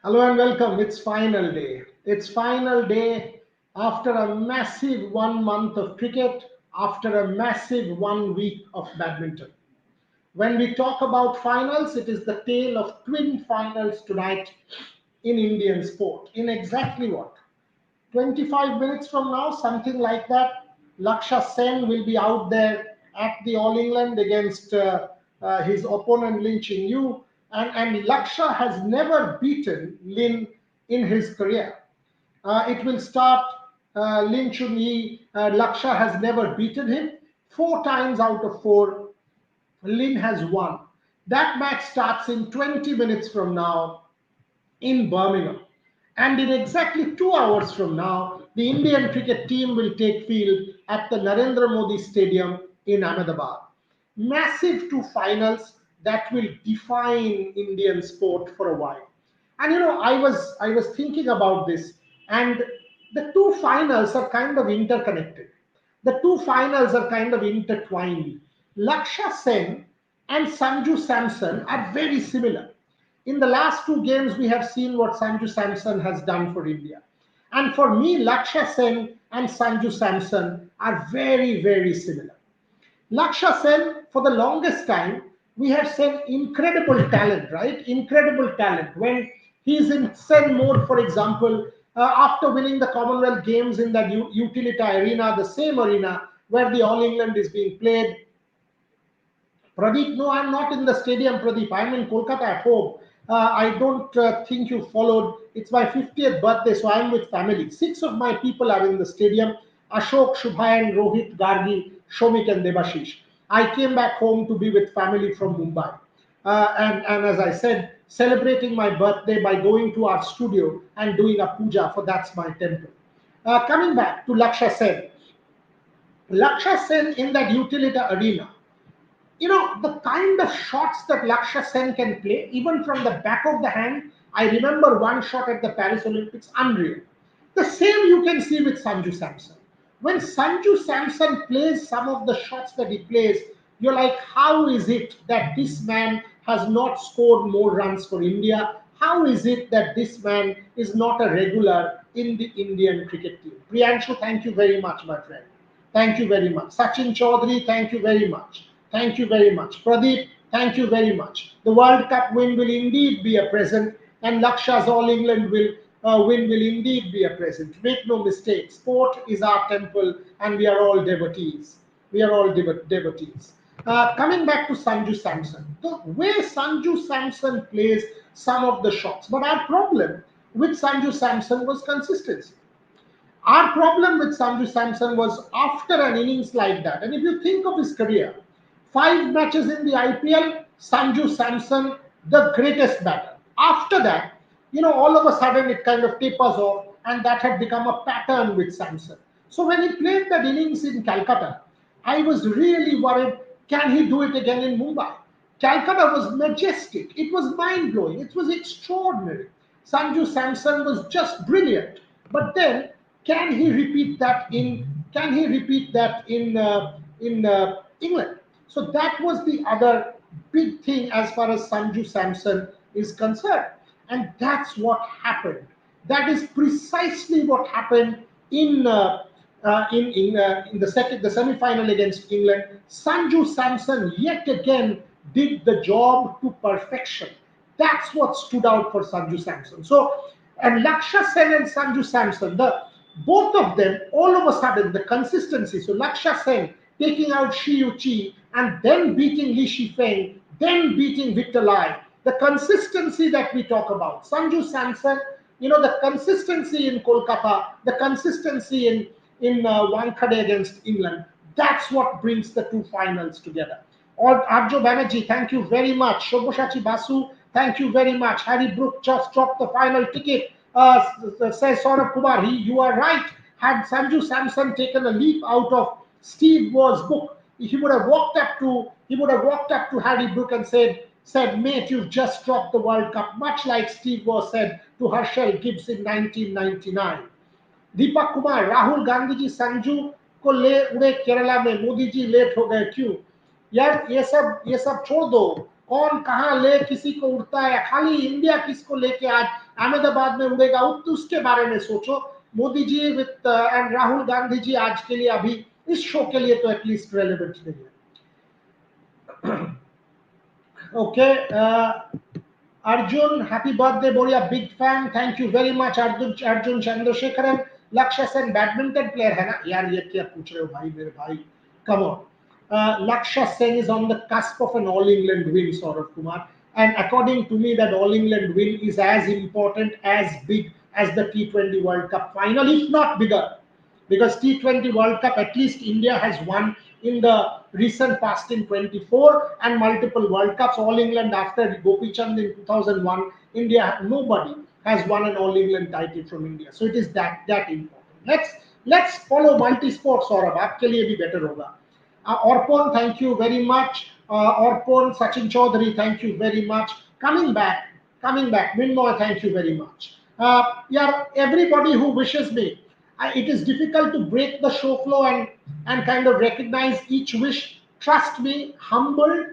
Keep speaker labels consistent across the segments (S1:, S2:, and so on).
S1: Hello and welcome. It's final day. It's final day after a massive 1 month of cricket, after a massive 1 week of badminton. When we talk about finals, it is the tale of twin finals tonight in Indian sport. In exactly what? 25 minutes from now, something like that, Laksha Sen will be out there at the All England against his opponent Lin Chin Yu. And Laksha has never beaten Lin in his career. It will start Lin Chun Yi. Laksha has never beaten him. 4 times out of 4, Lin has won. That match starts in 20 minutes from now in Birmingham. And in exactly 2 hours from now, the Indian cricket team will take field at the Narendra Modi Stadium in Ahmedabad. Massive two finals that will define Indian sport for a while. And I was thinking about this, and the two finals are kind of interconnected. The two finals are kind of intertwined. Laksha Sen and Sanju Samson are very similar. In the last two games, we have seen what Sanju Samson has done for India. And for me, Laksha Sen and Sanju Samson are very, very similar. Laksha Sen, for the longest time, we have seen incredible talent, right? Incredible talent. When he's in Sen mode, for example, after winning the Commonwealth Games in that Utilita arena, the same arena where the All England is being played, Pradeep, no, I'm not in the stadium, Pradeep. I'm in Kolkata at home. I don't think you followed. It's my 50th birthday, so I'm with family. Six of my people are in the stadium: Ashok, Shubhayan, Rohit, Gargi, Shomik, and Devashish. I came back home to be with family from Mumbai. And as I said, celebrating my birthday by going to our studio and doing a puja for that's my temple. Coming back to Laksha Sen. Laksha Sen in that Utilita arena, the kind of shots that Laksha Sen can play, even from the back of the hand. I remember one shot at the Paris Olympics, unreal. The same you can see with Sanju Samson. When Sanju Samson plays some of the shots that he plays, you're like, how is it that this man has not scored more runs for India? How is it that this man is not a regular in the Indian cricket team? Priyanshu, thank you very much, my friend. Thank you very much. Sachin Chaudhary, thank you very much. Thank you very much. Pradeep, thank you very much. The World Cup win will indeed be a present, and Laksha's All England win will indeed be a present. Make no mistake, sport is our temple, and we are all devotees. We are all devotees. Coming back to Sanju Samson, the way Sanju Samson plays some of the shots, but our problem with Sanju Samson was consistency. Our problem with Sanju Samson was after an innings like that, and if you think of his career, 5 matches in the IPL, Sanju Samson, the greatest batter. After that, all of a sudden it kind of tapers off, and that had become a pattern with Samson. So when he played that innings in Calcutta, I was really worried, can he do it again in Mumbai? Calcutta was majestic. It was mind blowing. It was extraordinary. Sanju Samson was just brilliant. But then, can he repeat that in England? So that was the other big thing as far as Sanju Samson is concerned, and that's what happened. That is precisely what happened in the semi-final against England. Sanju Samson yet again did the job to perfection. That's what stood out for Sanju Samson. So, and Laksha Sen and Sanju Samson, the both of them, all of a sudden, the consistency. So Laksha Sen taking out Shi Chi and then beating Li Shifeng, then beating Victor Lai. The consistency that we talk about. Sanju Samson, the consistency in Kolkata, the consistency in Wankhede against England. That's what brings the two finals together. Or Arjo Banerjee, thank you very much. Shoboshachi Basu, thank you very much. Harry Brook just dropped the final ticket. Says Saurabh Kumar, you are right. Had Sanju Samson taken a leaf out of Steve Waugh's book, he would have walked up to Harry Brook and said, mate, you've just dropped the World Cup, much like Steve Waugh said to Herschel Gibbs in 1999. Deepak Kumar, Rahul Gandhi ji Sanju को ले उड़े केरला में, Modi ji late हो गए क्यों? यार ये सब छोड़ दो. कौन कहाँ ले किसी को उड़ता है, खाली इंडिया किसको लेके आज अहमदाबाद में उड़ेगा, उसके बारे में सोचो। मोदी जी विद एंड राहुल गांधी जी आज के लिए, अभी इस शो के लिए तो एटलीस्ट रेलेवेंट नहीं है। Okay, Arjun, happy birthday, Boria, big fan. Thank you very much, Arjun Chandrasekharan. Lakshya Sen badminton player है ना यार, ये क्या पूछ रहे हो भाई मेरे भाई, come on. Lakshya Sen is on the cusp of an All England win, Saurav Kumar, and according to me, that All England win is as important, as big as the T20 World Cup final, if not bigger, because T20 World Cup, at least India has won in the recent past in 24, and multiple World Cups. All England after Gopi Chand in 2001, India, nobody has won an All England title from India. So it is that important. Let's follow multi-sport, Saurabh. आपके लिए भी better होगा. Orpon, thank you very much. Orpon, Sachin Chaudhary, thank you very much. Coming back. Minmoy, thank you very much. Yeah, everybody who wishes me, it is difficult to break the show flow and kind of recognize each wish. Trust me, humbled,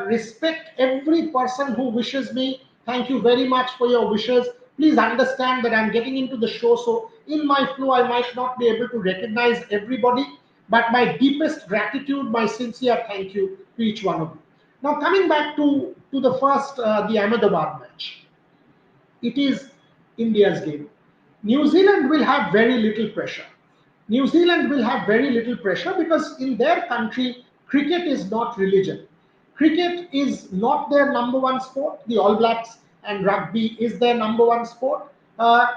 S1: respect every person who wishes me. Thank you very much for your wishes. Please understand that I'm getting into the show, so in my flow, I might not be able to recognize everybody, but my deepest gratitude, my sincere thank you to each one of you. Now, coming back to the first, the Ahmedabad match, it is India's game. New Zealand will have very little pressure. New Zealand will have very little pressure because in their country, cricket is not religion. Cricket is not their number one sport. The All Blacks and rugby is their number one sport.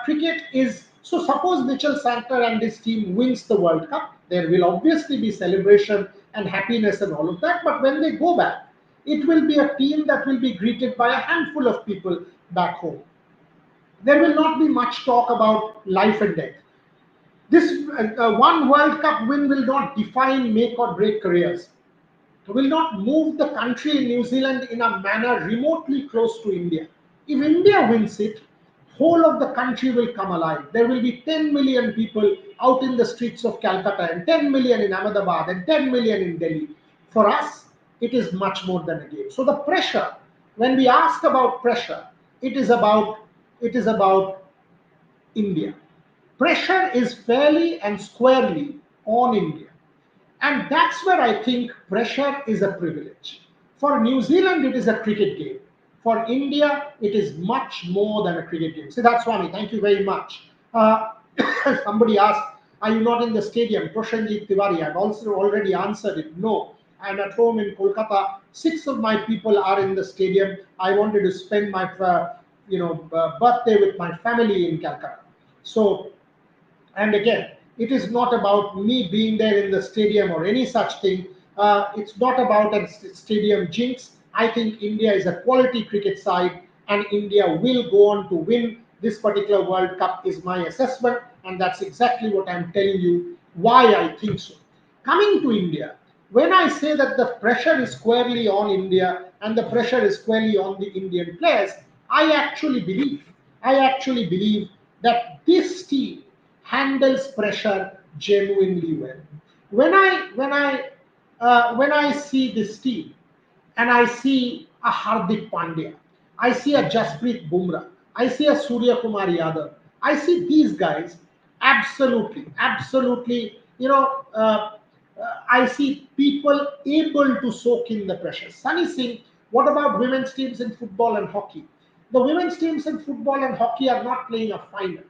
S1: Cricket is, so suppose Mitchell Santner and his team wins the World Cup, there will obviously be celebration and happiness and all of that. But when they go back, it will be a team that will be greeted by a handful of people back home. There will not be much talk about life and death. This one World Cup win will not define, make or break careers. It will not move the country in New Zealand in a manner remotely close to India. If India wins it, whole of the country will come alive. There will be 10 million people out in the streets of Calcutta, and 10 million in Ahmedabad, and 10 million in Delhi. For us, it is much more than a game. So the pressure, when we ask about pressure, it is about it is about India. Pressure is fairly and squarely on India. And that's where I think pressure is a privilege. For New Zealand, it is a cricket game. For India, it is much more than a cricket game. Siddharth Swami, thank you very much. Somebody asked, are you not in the stadium? Proshanjit Tiwari, I've also already answered it. No, I'm at home in Kolkata. 6 of my people are in the stadium. I wanted to spend my birthday with my family in Calcutta. So, and again, it is not about me being there in the stadium or any such thing. It's not about a stadium jinx. I think India is a quality cricket side, and India will go on to win this particular World Cup, is my assessment. And that's exactly what I'm telling you why I think so. Coming to India, when I say that the pressure is squarely on India and the pressure is squarely on the Indian players, I actually believe that this team handles pressure genuinely well. When I see this team, and I see a Hardik Pandya, I see a Jasprit Bumrah, I see a Surya Kumar Yadav, I see these guys absolutely. I see people able to soak in the pressure. Sunny Singh, what about women's teams in football and hockey? The women's teams in football and hockey are not playing a final.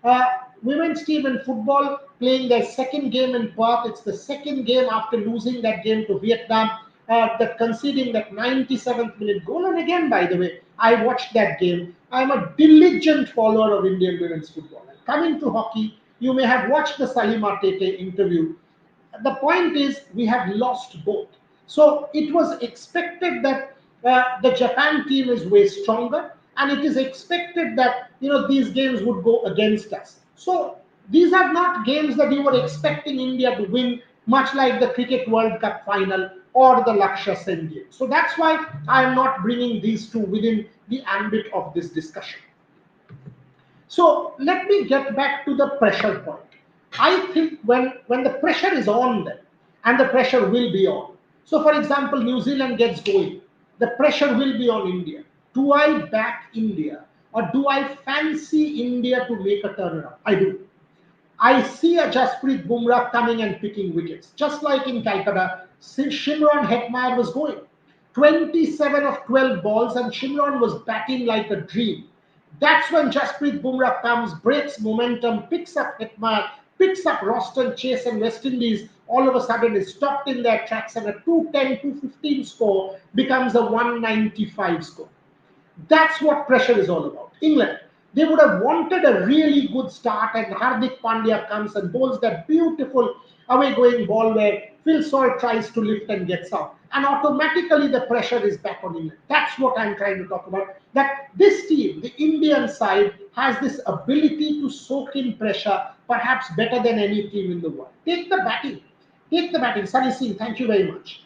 S1: Uh, Women's team in football playing their second game in Perth. It's the second game after losing that game to Vietnam, that conceding that 97th minute goal. And again, by the way, I watched that game. I'm a diligent follower of Indian women's football. And coming to hockey, you may have watched the Salima Tete interview. The point is, we have lost both. So it was expected that the Japan team is way stronger, and it is expected that these games would go against us. So these are not games that you were expecting India to win, much like the Cricket World Cup final or the Lakshya Sen game. So that's why I am not bringing these two within the ambit of this discussion. So let me get back to the pressure point. I think when the pressure is on them, and the pressure will be on, So, for example, New Zealand gets going. The pressure will be on India. Do I back India or do I fancy India to make a turnaround? I do. I see a Jasprit Bumrah coming and picking wickets, just like in Calcutta. Since Shimron Hetmeyer was going, 27 of 12 balls, and Shimron was batting like a dream. That's when Jasprit Bumrah comes, breaks momentum, picks up Hetmeyer, picks up Roston Chase, and West Indies all of a sudden is stopped in their tracks, and a 210, 215 score becomes a 195 score. That's what pressure is all about. England, they would have wanted a really good start, and Hardik Pandya comes and bowls that beautiful away going ball where Phil Salt tries to lift and gets out. And automatically the pressure is back on England. That's what I'm trying to talk about. That this team, the Indian side, has this ability to soak in pressure perhaps better than any team in the world. Take the batting. Take the batting. Sunny Singh, thank you very much.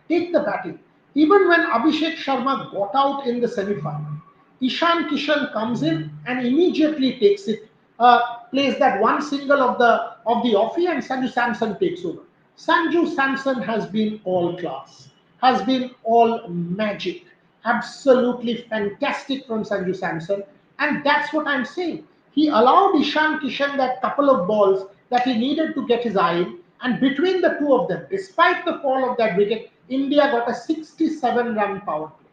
S1: Take the batting. Even when Abhishek Sharma got out in the semi-final, Ishan Kishan comes in and immediately takes it, plays that one single of the offie, and Sanju Samson takes over. Sanju Samson has been all class, has been all magic, absolutely fantastic from Sanju Samson, and that's what I'm saying. He allowed Ishan Kishan that couple of balls that he needed to get his eye in, and between the two of them, despite the fall of that wicket, India got a 67-run power play.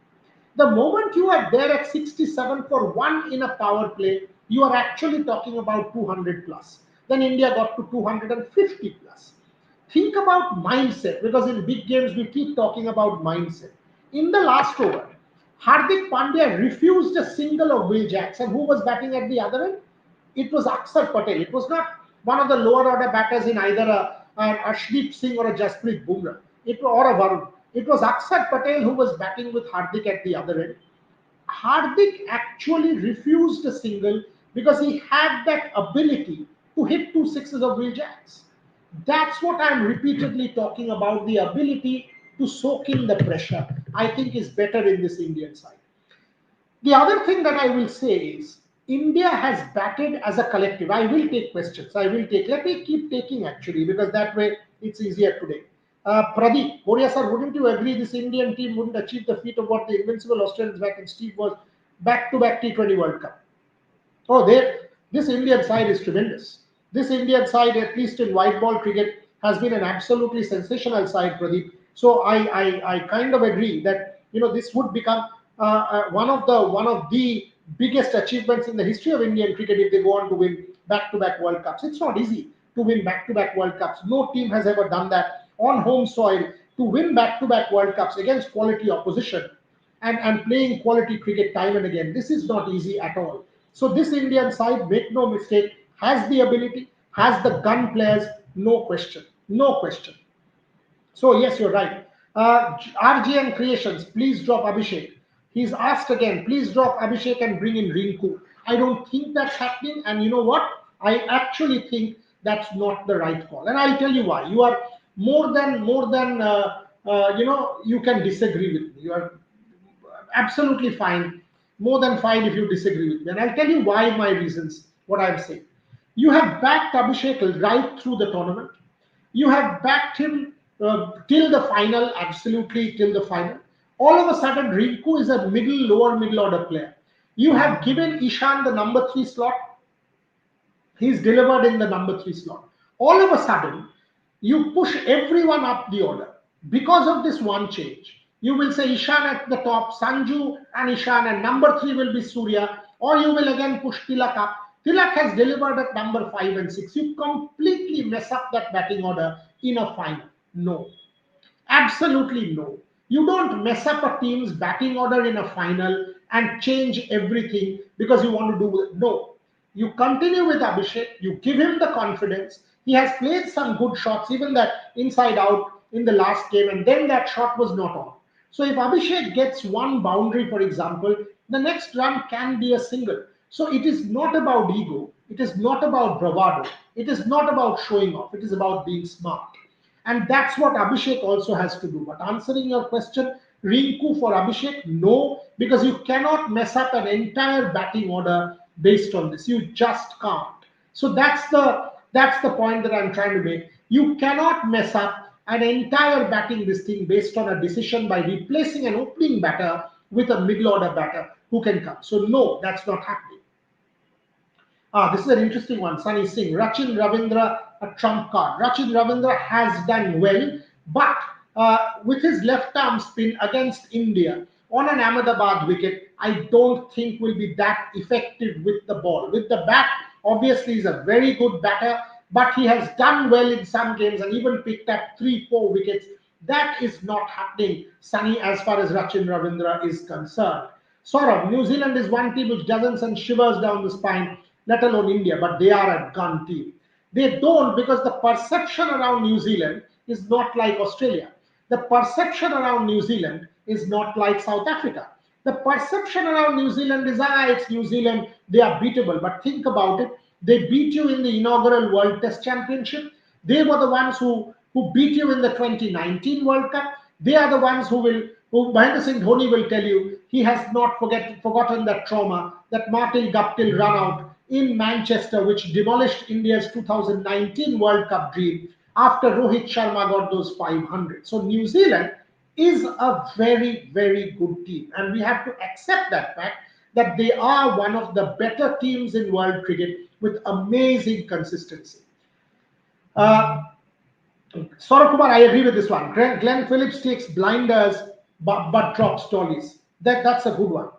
S1: The moment you are there at 67 for one in a power play, you are actually talking about 200 plus. Then India got to 250 plus. Think about mindset, because in big games we keep talking about mindset. In the last over, Hardik Pandya refused a single of Will Jackson, who was batting at the other end. It was Akshar Patel. It was not one of the lower order batters in either an Arshdeep Singh or a Jasprit Bumrah or a Varun. It was Akshar Patel who was batting with Hardik at the other end. Hardik actually refused a single because he had that ability to hit two sixes of Will Jacks. That's what I'm repeatedly talking about. The ability to soak in the pressure, I think, is better in this Indian side. The other thing that I will say is India has batted as a collective. I will take questions. I will take. Let me keep taking actually, because that way it's easier today. Pradeep, Korea sir, wouldn't you agree this Indian team wouldn't achieve the feat of what the invincible Australians back in Steve was back-to-back T20 World Cup? Oh, this Indian side is tremendous. This Indian side, at least in white ball cricket, has been an absolutely sensational side, Pradeep. So I kind of agree that this would become one of the biggest achievements in the history of Indian cricket if they go on to win back-to-back World Cups. It's not easy to win back-to-back World Cups. No team has ever done that on home soil, to win back-to-back World Cups against quality opposition and playing quality cricket time and again. This is not easy at all. So this Indian side, make no mistake, has the ability, has the gun players, no question. No question. So yes, you're right. RGN Creations, please drop Abhishek. He's asked again, please drop Abhishek and bring in Rinku. I don't think that's happening, and you know what? I actually think that's not the right call, and I'll tell you why. You are more than you can disagree with me. You are absolutely fine, more than fine if you disagree with me, and I'll tell you why my reasons. What I'm saying. You have backed Abhishek right through the tournament. You have backed him till the final, absolutely till the final. All of a sudden, Rinku is a lower middle order player. You have given Ishan the number 3 slot. He's delivered in the number 3 slot. All of a sudden, you push everyone up the order. Because of this one change, you will say Ishan at the top, Sanju and Ishan, and number 3 will be Surya, or you will again push Tilak up. Tilak has delivered at number 5 and 6. You completely mess up that batting order in a final. No. Absolutely no. You don't mess up a team's batting order in a final and change everything because you want to do it. No. You continue with Abhishek, you give him the confidence. He has played some good shots, even that inside out in the last game, and then that shot was not on. So if Abhishek gets one boundary, for example, the next run can be a single. So it is not about ego, it is not about bravado, it is not about showing off, it is about being smart. And that's what Abhishek also has to do. But answering your question, Rinku for Abhishek, no, because you cannot mess up an entire batting order based on this. You just can't. So that's the point that I'm trying to make. You cannot mess up an entire batting this thing based on a decision by replacing an opening batter with a middle order batter who can come. So no, that's not happening. This is an interesting one. Sunny Singh, Rachin Ravindra, a trump card. Rachin Ravindra has done well, but with his left arm spin against India on an Ahmedabad wicket, I don't think will be that effective with the ball. With the bat, obviously he's a very good batter, but he has done well in some games and even picked up 3-4 wickets. That is not happening, Sunny, as far as Rachin Ravindra is concerned. Sort of, New Zealand is one team which doesn't send shivers down the spine, let alone India, but they are a gun team. They don't, because the perception around New Zealand is not like Australia. The perception around New Zealand is not like South Africa. The perception around New Zealand is, it's New Zealand, they are beatable. But think about it, they beat you in the inaugural World Test Championship. They were the ones who beat you in the 2019 World Cup. They are the ones who Mahendra Singh Dhoni will tell you, he has not forgotten that trauma, that Martin Guptill run out in Manchester, which demolished India's 2019 World Cup dream after Rohit Sharma got those 500. So New Zealand is a very, very good team. And we have to accept that fact that they are one of the better teams in world cricket with amazing consistency. Saurabh Kumar, I agree with this one. Glenn Phillips takes blinders but drops dollies. That's a good one.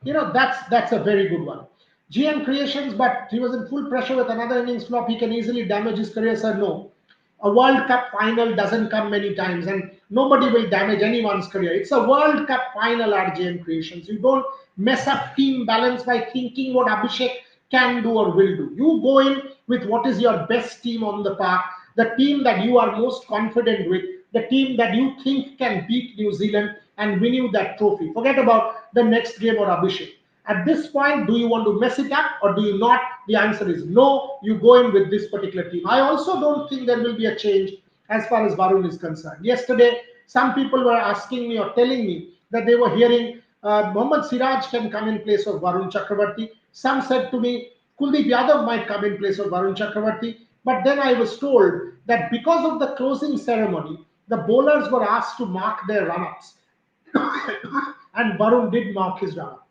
S1: That's a very good one. GM Creations, but he was in full pressure with another innings flop. He can easily damage his career, sir. No. A World Cup final doesn't come many times, and nobody will damage anyone's career. It's a World Cup final, RGM Creations. You don't mess up team balance by thinking what Abhishek can do or will do. You go in with what is your best team on the park, the team that you are most confident with, the team that you think can beat New Zealand and win you that trophy. Forget about the next game or Abhishek. At this point, do you want to mess it up or do you not? The answer is no. You go in with this particular team. I also don't think there will be a change as far as Varun is concerned. Yesterday, some people were asking me or telling me that they were hearing Mohammad Siraj can come in place of Varun Chakravarti. Some said to me, Kuldeep Yadav might come in place of Varun Chakravarti. But then I was told that because of the closing ceremony, the bowlers were asked to mark their run-ups. And Varun did mark his run-up.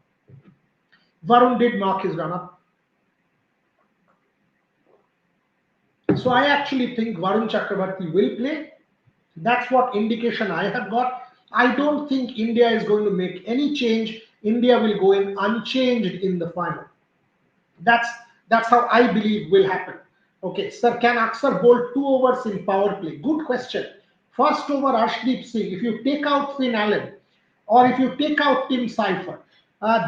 S1: So I actually think Varun Chakravarti will play. That's what indication I have got. I don't think India is going to make any change. India will go in unchanged in the final. That's how I believe will happen. Okay, sir, can Aksar bowl 2 overs in power play? Good question. First over, Arshdeep Singh. If you take out Finn Allen or if you take out Tim Seifer,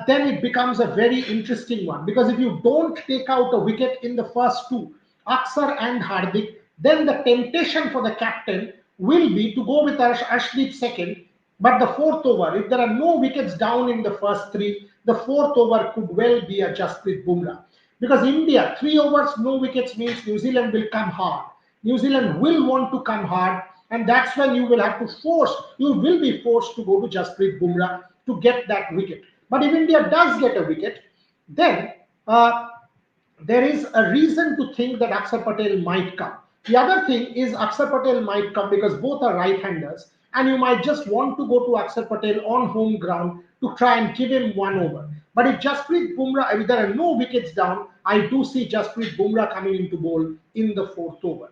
S1: then it becomes a very interesting one. Because if you don't take out a wicket in the first 2, Aksar and Hardik, then the temptation for the captain will be to go with Arshdeep second. But the 4th over, if there are no wickets down in the first 3, the 4th over could well be a Jasprit Bumrah. Because India, 3 overs, no wickets means New Zealand will come hard. New Zealand will want to come hard, and that's when you will be forced to go to Jasprit Bumrah to get that wicket. But if India does get a wicket, then there is a reason to think that Akshar Patel might come. The other thing is Akshar Patel might come because both are right-handers, and you might just want to go to Akshar Patel on home ground to try and give him 1 over. But if Jasprit Bumrah, if there are no wickets down, I do see Jasprit Bumrah coming into bowl in the 4th over.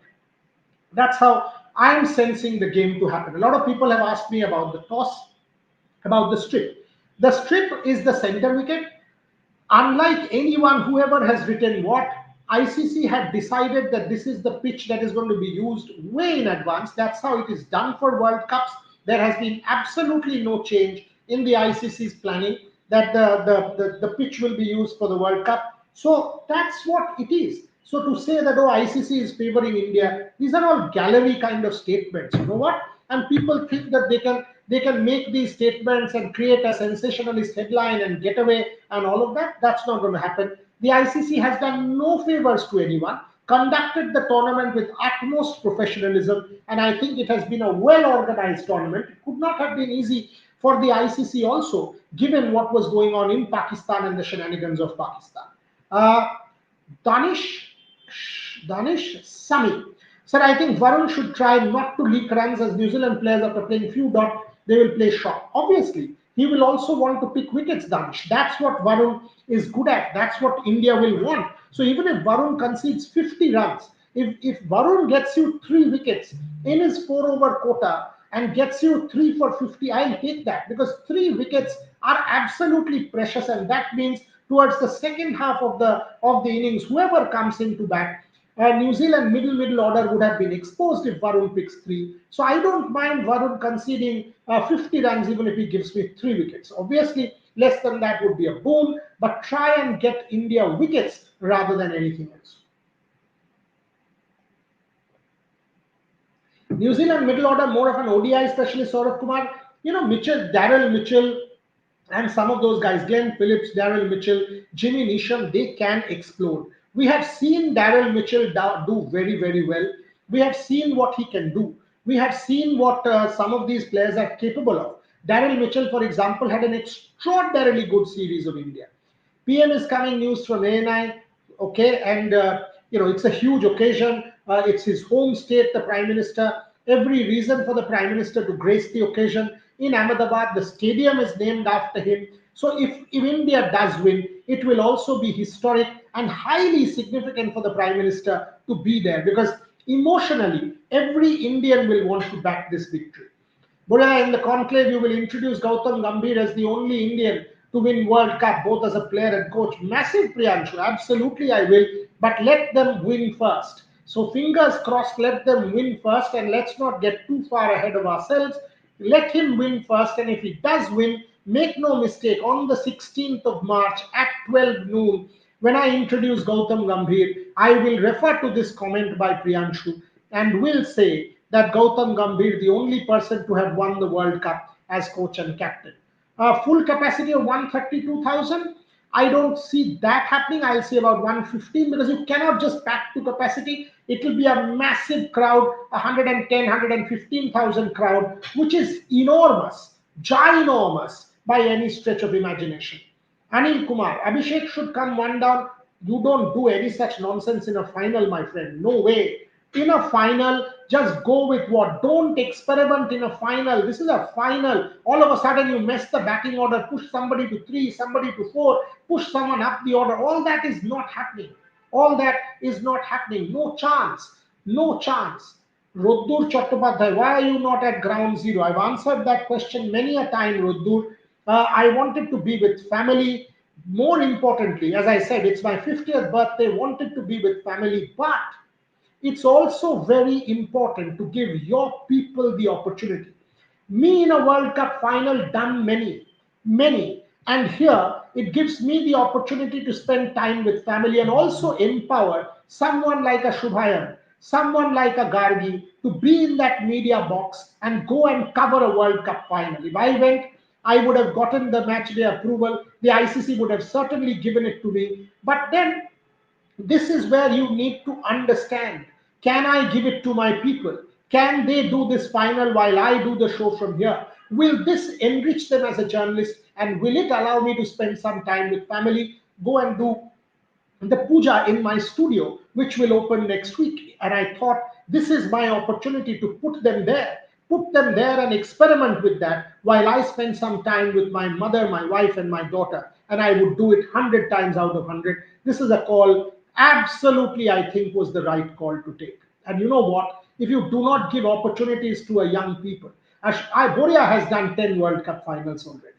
S1: That's how I'm sensing the game to happen. A lot of people have asked me about the toss, about the strip. The strip is the center wicket. Unlike anyone, whoever has written what, ICC had decided that this is the pitch that is going to be used way in advance. That's how it is done for World Cups. There has been absolutely no change in the ICC's planning that the pitch will be used for the World Cup. So that's what it is. So to say that, ICC is favoring India, these are all gallery kind of statements. You know what? And people think that they can make these statements and create a sensationalist headline and get away and all of that. That's not going to happen. The ICC has done no favors to anyone, conducted the tournament with utmost professionalism, and I think it has been a well-organized tournament. It could not have been easy for the ICC also, given what was going on in Pakistan and the shenanigans of Pakistan. Danish Sami said, I think Varun should try not to leak runs as New Zealand players after playing few dot, they will play short. Obviously, he will also want to pick wickets, Danish. That's what Varun is good at. That's what India will want. So even if Varun concedes 50 runs, if Varun gets you 3 wickets in his 4 over quota and gets you 3 for 50, I'll take that because 3 wickets are absolutely precious, and that means towards the second half of the innings, whoever comes into bat, New Zealand middle order would have been exposed if Varun picks 3. So I don't mind Varun conceding 50 runs even if he gives me 3 wickets. Obviously, less than that would be a boon, but try and get India wickets rather than anything else. New Zealand middle order, more of an ODI specialist, Saurav Kumar. Mitchell, Daryl Mitchell, and some of those guys, Glenn Phillips, Daryl Mitchell, Jimmy Neesham, they can explode. We have seen Daryl Mitchell do very, very well. We have seen what he can do. We have seen what some of these players are capable of. Daryl Mitchell, for example, had an extraordinarily good series of India. PM is coming news from ANI, okay, and it's a huge occasion. It's his home state, the Prime Minister. Every reason for the Prime Minister to grace the occasion in Ahmedabad. The stadium is named after him. So if India does win, it will also be historic and highly significant for the Prime Minister to be there because emotionally, every Indian will want to back this victory. Buria, in the conclave, you will introduce Gautam Gambhir as the only Indian to win World Cup, both as a player and coach. Massive, Priyanshu. Absolutely, I will. But let them win first. So fingers crossed, let them win first, and let's not get too far ahead of ourselves. Let him win first, and if he does win, make no mistake, on the 16th of March at 12 noon, when I introduce Gautam Gambhir, I will refer to this comment by Priyanshu and will say that Gautam Gambhir, the only person to have won the World Cup as coach and captain. Full capacity of 132,000. I don't see that happening. I'll say about 115 because you cannot just pack to capacity. It will be a massive crowd, 110, 115,000 crowd, which is enormous, ginormous by any stretch of imagination. Anil Kumar, Abhishek should come one down. You don't do any such nonsense in a final, my friend. No way. In a final, just go with what. Don't experiment in a final. This is a final. All of a sudden, you mess the batting order, push somebody to 3, somebody to 4, push someone up the order. All that is not happening. All that is not happening. No chance. No chance. Roddur Chattopadhyay, why are you not at ground zero? I've answered that question many a time, Roddur. I wanted to be with family. More importantly, as I said, it's my 50th birthday, wanted to be with family, but it's also very important to give your people the opportunity. Me in a World Cup final, done many. And here, it gives me the opportunity to spend time with family and also empower someone like a Shubhayam, someone like a Gargi to be in that media box and go and cover a World Cup final. If I went, I would have gotten the match day approval. The ICC would have certainly given it to me. But then this is where you need to understand, can I give it to my people? Can they do this final while I do the show from here? Will this enrich them as a journalist, and will it allow me to spend some time with family, go and do the puja in my studio, which will open next week? And I thought this is my opportunity to put them there and experiment with that while I spend some time with my mother, my wife, and my daughter. And I would do it 100 times out of 100. This is a call, absolutely, I think, was the right call to take. And you know what? If you do not give opportunities to a young people, Boria has done 10 World Cup finals already.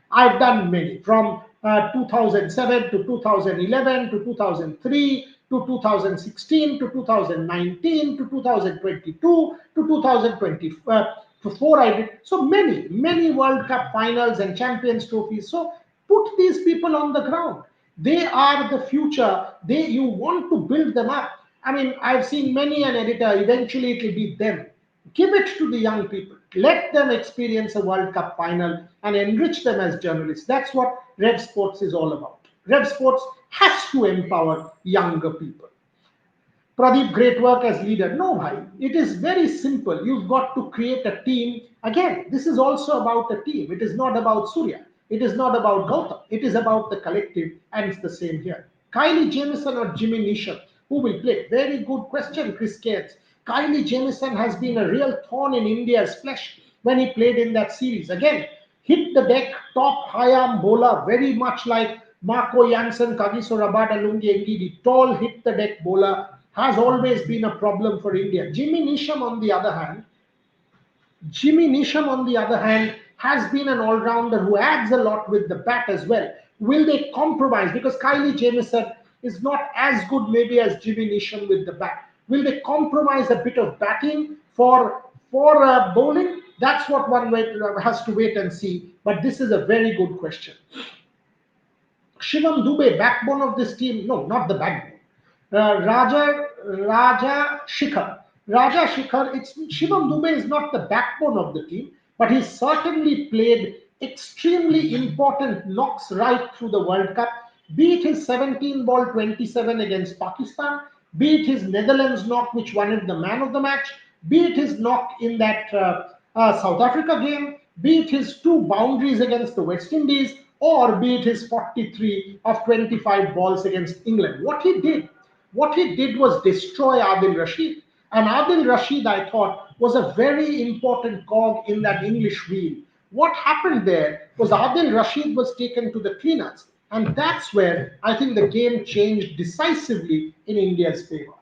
S1: I've done many, from 2007 to 2011 to 2003 to 2016 to 2019 to 2022 to 2024. I did so many World Cup finals and Champions trophies. So put these people on the ground. They are the future. You want to build them up. I mean, I've seen many an editor. Eventually, it will be them. Give it to the young people. Let them experience a World Cup final and enrich them as journalists. That's what Rev Sports is all about. Rev Sports has to empower younger people. Pradeep, great work as leader. No, bhai, it is very simple. You've got to create a team. Again, this is also about a team. It is not about Surya. It is not about Gautam. It is about the collective, and it's the same here. Kylie Jamieson or Jimmy Neesham, Who will play? Very good question, Chris Cairns. Kylie Jamieson has been a real thorn in India's flesh when he played in that series. Again, hit the deck, top high arm bowler, very much like Marco Jansen, Kagiso Rabada, Lungi Ngidi. Tall hit the deck bowler has always been a problem for India. Jimmy Neesham, on the other hand, has been an all rounder who adds a lot with the bat as well. Will they compromise? Because Kylie Jamieson is not as good, maybe, as Jimmy Neesham with the bat. Will they compromise a bit of batting for bowling? That's what has to wait and see. But this is a very good question. Shivam Dubey, backbone of this team. No, not the backbone. Raja Shikhar. Raja Shikhar, Shivam Dubey is not the backbone of the team, but he certainly played extremely important knocks right through the World Cup. Be it his 17 ball 27 against Pakistan, be it his Netherlands knock, which won him the man of the match, be it his knock in that South Africa game, be it his two boundaries against the West Indies, or be it his 43 of 25 balls against England. What he did was destroy Adil Rashid. And Adil Rashid, I thought, was a very important cog in that English wheel. What happened there was Adil Rashid was taken to the cleaners. And that's where I think the game changed decisively in India's favor.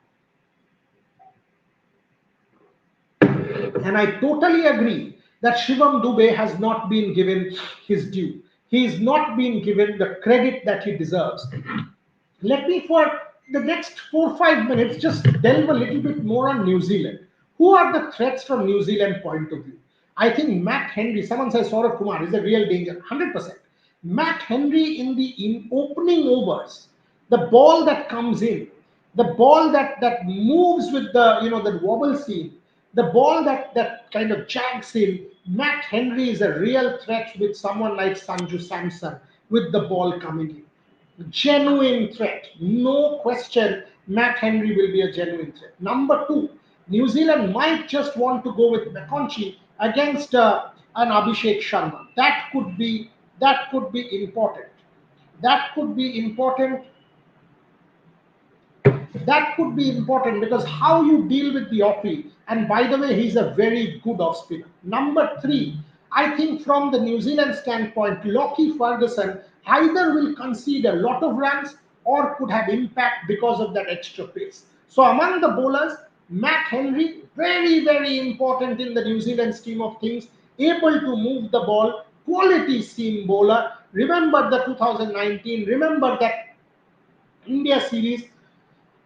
S1: And I totally agree that Shivam Dubey has not been given his due. He's not been given the credit that he deserves. Let me, for the next 4 or 5 minutes, just delve a little bit more on New Zealand. Who are the threats from New Zealand point of view? I think Matt Henry, someone says Saurav Kumar is a real danger, 100%. Matt Henry in the opening overs, the ball that comes in, the ball that moves with that wobble scene, the ball that kind of jags in, Matt Henry is a real threat with someone like Sanju Samson with the ball coming in. Genuine threat. No question, Matt Henry will be a genuine threat. Number two, New Zealand might just want to go with McConchy against an Abhishek Sharma. That could be important. That could be important. That could be important because how you deal with the offie, and by the way, he's a very good off spinner. Number three, I think from the New Zealand standpoint, Lockie Ferguson either will concede a lot of runs or could have impact because of that extra pace. So among the bowlers, Matt Henry, very, very important in the New Zealand scheme of things, able to move the ball, quality seam bowler. Remember the 2019, remember that India series,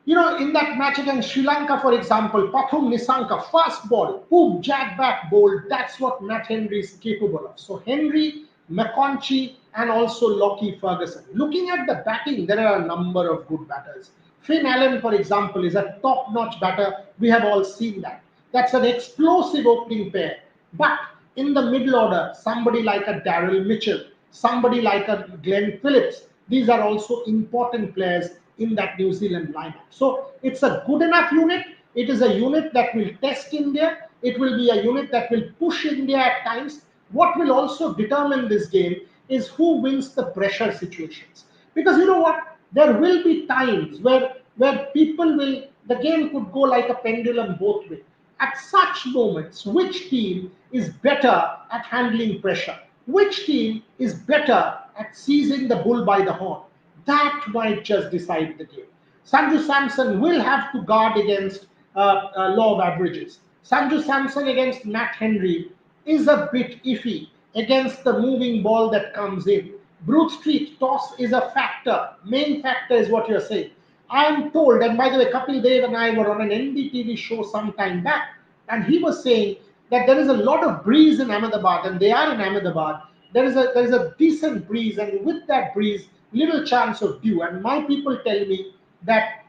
S1: in that match against Sri Lanka, for example, Pathum Nisanka, fast ball, boom, jag back bowled. That's what Matt Henry is capable of. So Henry, McConchy, and also Lockie Ferguson. Looking at the batting, there are a number of good batters. Finn Allen, for example, is a top-notch batter. We have all seen that. That's an explosive opening pair. But in the middle order, somebody like a Daryl Mitchell, somebody like a Glenn Phillips, these are also important players in that New Zealand lineup. So it's a good enough unit. It is a unit that will test India. It will be a unit that will push India at times. What will also determine this game is who wins the pressure situations. Because you know what? There will be times where the game could go like a pendulum both ways. At such moments, which team is better at handling pressure? Which team is better at seizing the bull by the horn? That might just decide the game. Sanju Samson will have to guard against law of averages. Sanju Samson against Matt Henry is a bit iffy against the moving ball that comes in. Bruce Street toss is a factor. Main factor is what you're saying. I am told, and by the way, Kapil Dev and I were on an NDTV show some time back, and he was saying that there is a lot of breeze in Ahmedabad, and they are in Ahmedabad. There is a decent breeze, and with that breeze, little chance of dew. And my people tell me that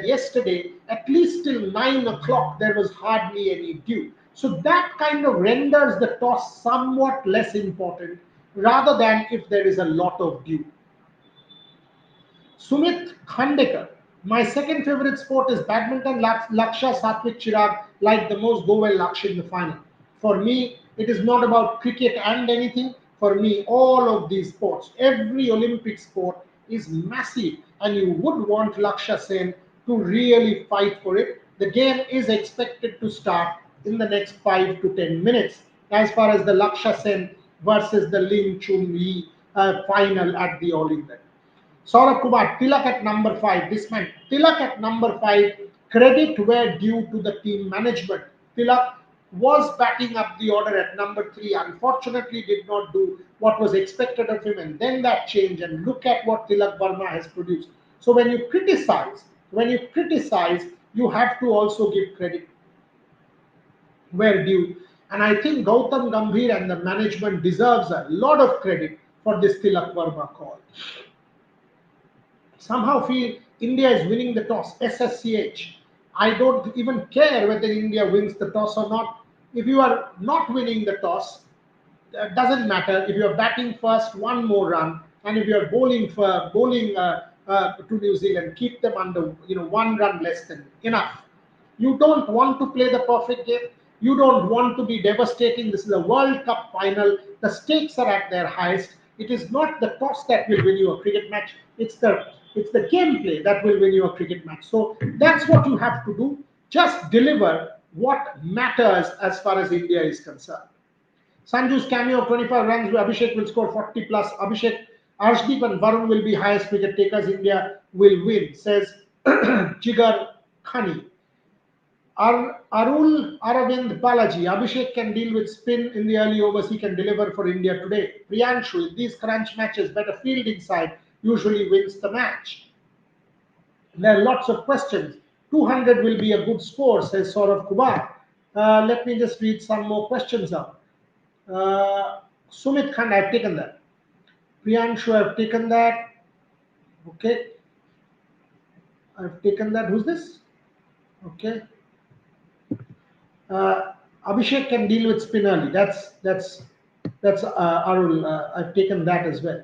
S1: yesterday, at least till 9 o'clock, there was hardly any dew. So that kind of renders the toss somewhat less important rather than if there is a lot of dew. Sumit Khandekar. My second favorite sport is badminton. Laksha, Satvik, Chirag like the most, go well Laksha in the final. For me, it is not about cricket and anything. For me, all of these sports, every Olympic sport is massive, and you would want Lakshya Sen to really fight for it. The game is expected to start in the next 5 to 10 minutes as far as the Lakshya Sen versus the Lim Chun Yi final at the All England. Saurabh Kumar, Tilak at number 5. This man, Tilak at number 5, credit where due to the team management. Tilak was backing up the order at number 3, unfortunately did not do what was expected of him, and then that change, and look at what Tilak Verma has produced. So when you criticize, you have to also give credit where due. And I think Gautam Gambhir and the management deserves a lot of credit for this Tilak Verma call. Somehow feel India is winning the toss. SSCH. I don't even care whether India wins the toss or not. If you are not winning the toss, doesn't matter. If you are batting first, one more run, and if you are bowling to New Zealand, keep them under 1 run less than enough. You don't want to play the perfect game. You don't want to be devastating. This is a World Cup final. The stakes are at their highest. It is not the toss that will win you a cricket match. It's the gameplay that will win you a cricket match. So that's what you have to do. Just deliver what matters as far as India is concerned. Sanju's cameo of 25 runs, Abhishek will score 40 plus. Abhishek, Arshdeep and Varun will be highest wicket takers. India will win, says Jigar Khani. Arul Aravind Balaji. Abhishek can deal with spin in the early overs. He can deliver for India today. Priyanshu, in these crunch matches, better fielding side usually wins the match. There are lots of questions. 200 will be a good score, says Saurav Kumar. Let me just read some more questions out. Sumit Khan, I've taken that. Priyanshu, I've taken that. Okay. I've taken that. Who's this? Okay. Abhishek can deal with spin early. That's Arul. I've taken that as well.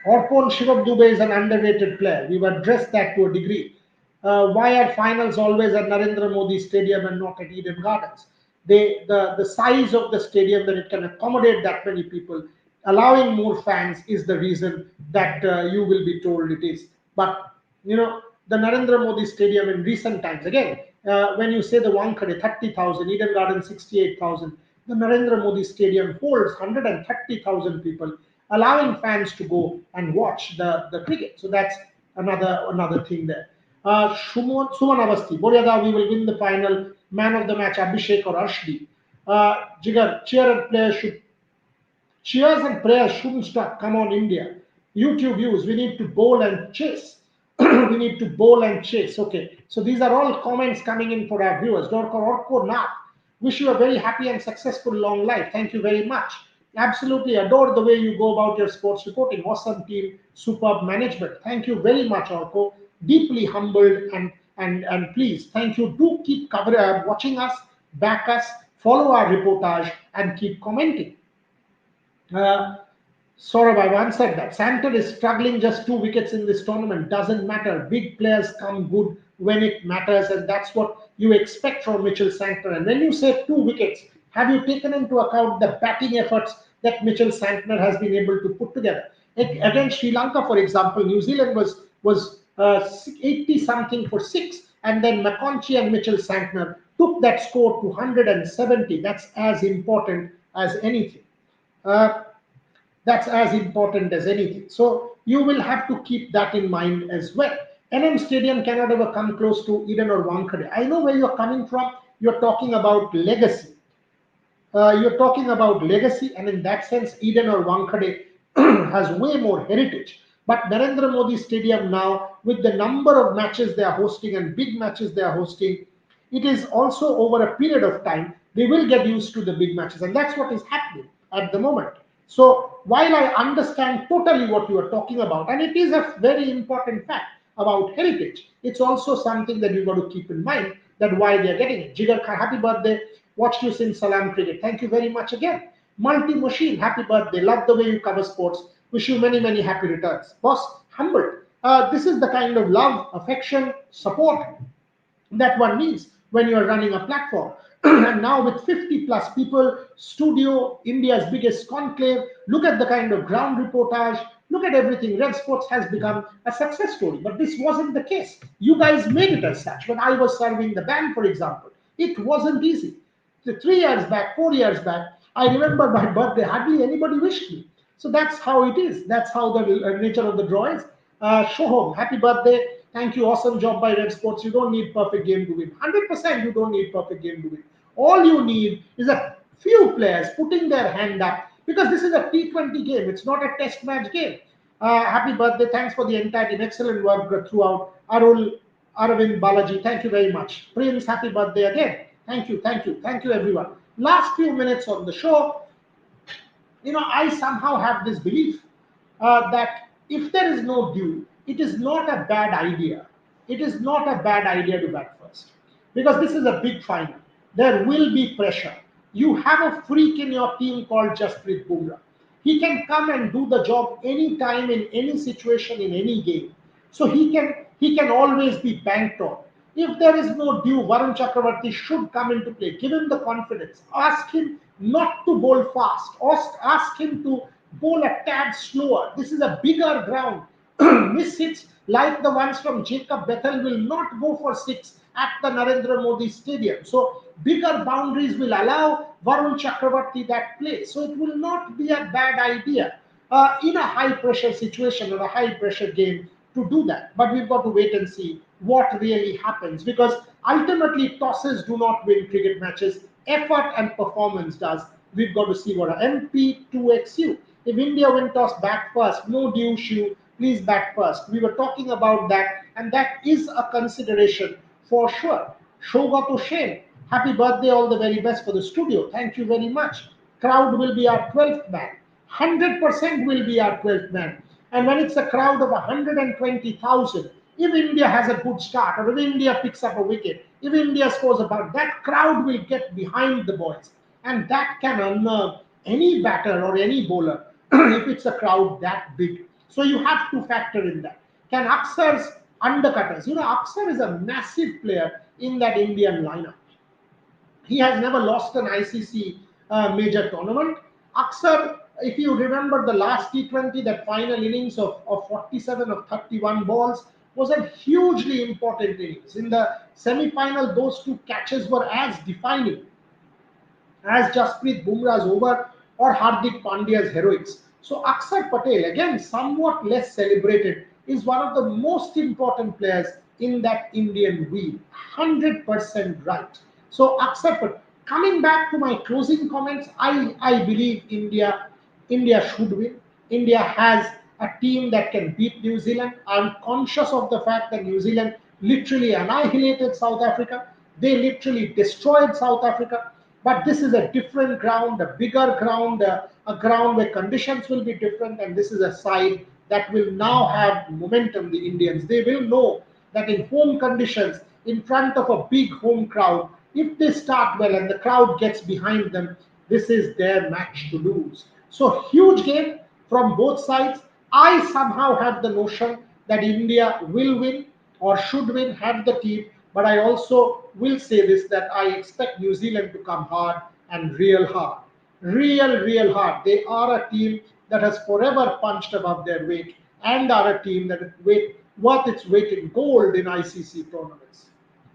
S1: Orpon Shivam Dubey is an underrated player. We've addressed that to a degree. Why are finals always at Narendra Modi Stadium and not at Eden Gardens? The size of the stadium, that it can accommodate that many people, allowing more fans is the reason that you will be told it is. But the Narendra Modi Stadium in recent times, again, when you say the Wankhede 30,000, Eden Garden 68,000, the Narendra Modi Stadium holds 130,000 people, allowing fans to go and watch the cricket. So that's another thing there. Suman Avasti, Boryada, we will win the final. Man of the match, Abhishek or Arshdeep. Jigar, cheers and prayers shouldn't stop. Come on, India. YouTube views, we need to bowl and chase. We need to bowl and chase. Okay, so these are all comments coming in for our viewers. Orko Nath, wish you a very happy and successful long life. Thank you very much. Absolutely adore the way you go about your sports reporting. Awesome team, superb management. Thank you very much, Orko. Deeply humbled and please, thank you. Do keep watching us, back us, follow our reportage, and keep commenting. Saurabh, I've answered that. Santer is struggling, just 2 wickets in this tournament. Doesn't matter. Big players come good when it matters, and that's what you expect from Mitchell Santner. And when you say 2 wickets, have you taken into account the batting efforts that Mitchell Santner has been able to put together? Against Sri Lanka, for example, New Zealand was 80 something for 6, and then McConchy and Mitchell Santner took that score to 170. That's as important as anything. That's as important as anything. So you will have to keep that in mind as well. NM Stadium cannot ever come close to Eden or Wankhede. I know where you're coming from. You're talking about legacy. And in that sense, Eden or Wankhede has way more heritage. But Narendra Modi Stadium now, with the number of matches they are hosting and big matches they are hosting, it is also over a period of time, they will get used to the big matches. And that's what is happening at the moment. So while I understand totally what you are talking about, and it is a very important fact about heritage, it's also something that you've got to keep in mind, that why they are getting it. Jigar Khan, happy birthday. Watched you since Salam Cricket. Thank you very much again. Multi Machine, happy birthday. Love the way you cover sports. Wish you many, many happy returns. Boss, humbled. This is the kind of love, affection, support that one needs when you're running a platform. And now with 50 plus people, studio, India's biggest conclave, look at the kind of ground reportage, look at everything. Red Sports has become a success story. But this wasn't the case. You guys made it as such. When I was serving the band, for example, it wasn't easy. So 3 years back, 4 years back, I remember my birthday, hardly anybody wished me. So that's how it is. That's how the nature of the draw is. Show home, happy birthday. Thank you, awesome job by Red Sports. You don't need perfect game to win. 100% you don't need perfect game to win. All you need is a few players putting their hand up because this is a T20 game. It's not a test match game. Happy birthday. Thanks for the entire team. Excellent work throughout. Arul, Arvind, Balaji, thank you very much. Prince, happy birthday again. Thank you, thank you, thank you, everyone. Last few minutes on the show, I somehow have this belief that if there is no due, it is not a bad idea. It is not a bad idea to bat first because this is a big final. There will be pressure. You have a freak in your team called Jasprit Bumrah. He can come and do the job anytime in any situation in any game. So he can always be banked on. If there is no due, Varun Chakravarti should come into play. Give him the confidence. Ask him not to bowl fast. Ask him to bowl a tad slower. This is a bigger ground. Miss hits like the ones from Jacob Bethel will not go for six at the Narendra Modi Stadium. So bigger boundaries will allow Varun Chakravarti that play. So it will not be a bad idea in a high pressure situation or a high pressure game to do that. But we've got to wait and see what really happens because ultimately tosses do not win cricket matches. Effort and performance does. We've got to see what MP2XU. If India win toss, bat first. No due shoe. Please bat first. We were talking about that, and that is a consideration for sure. Shogato Shane, happy birthday, all the very best for the studio. Thank you very much. Crowd will be our 12th man. 100% will be our 12th man. And when it's a crowd of 120,000, if India has a good start, or if India picks up a wicket, if India scores a ball, that crowd will get behind the boys. And that can unnerve any batter or any bowler if it's a crowd that big. So you have to factor in that. Can Aksar's undercutters? Aksar is a massive player in that Indian lineup. He has never lost an ICC major tournament. Aksar, if you remember the last T20, that final innings of 47 of 31 balls was a hugely important innings. In the semi-final, those two catches were as defining as Jasprit Bumrah's over or Hardik Pandya's heroics. So Aksar Patel, again somewhat less celebrated, is one of the most important players in that Indian wheel. 100% right. So Aksar Patel, coming back to my closing comments, I believe India should win. India has a team that can beat New Zealand. I'm conscious of the fact that New Zealand literally annihilated South Africa. They literally destroyed South Africa. But this is a different ground, a bigger ground, a ground where conditions will be different. And this is a side that will now have momentum, the Indians. They will know that in home conditions, in front of a big home crowd, if they start well and the crowd gets behind them, this is their match to lose. So huge game from both sides. I somehow have the notion that India will win or should win, have the team. But I also will say this, that I expect New Zealand to come hard and real hard. Real hard. They are a team that has forever punched above their weight and are a team that is worth its weight in gold in ICC tournaments.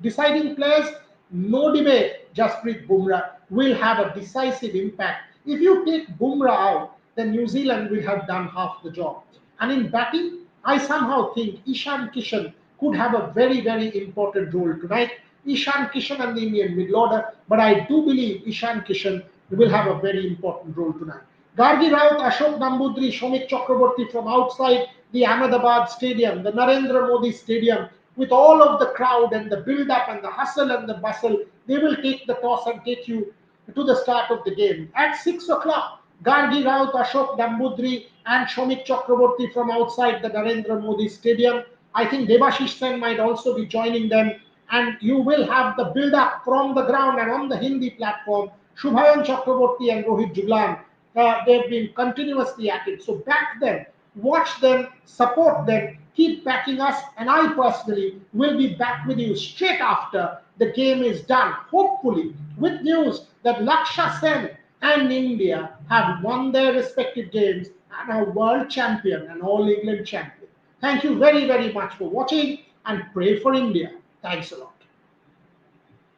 S1: Deciding players, no debate, Jasprit Bumrah will have a decisive impact. If you take Bumrah out, then New Zealand will have done half the job. And in batting, I somehow think Ishan Kishan could have a very important role tonight. Ishan Kishan and the Indian middle order, but I do believe Ishan Kishan will have a very important role tonight. Gargi Raut, Ashok Nambudri, Shomik Chakraborty from outside the Ahmedabad Stadium, the Narendra Modi Stadium, with all of the crowd and the build-up and the hustle and the bustle, they will take the toss and take you to the start of the game. At 6 o'clock, Gargi Raut, Ashok Nambudri and Shomik Chakraborty from outside the Narendra Modi Stadium. I think Debashish Sen might also be joining them. And you will have the build-up from the ground and on the Hindi platform. Shubhayan Chakraborty and Rohit Juglan, they've been continuously at it. So back them. Watch them, support them, keep backing us, and I personally will be back with you straight after the game is done, hopefully with news that Laksha Sen and India have won their respective games and are world champion and all England champion. Thank you very, very much for watching, and pray for India. Thanks a lot.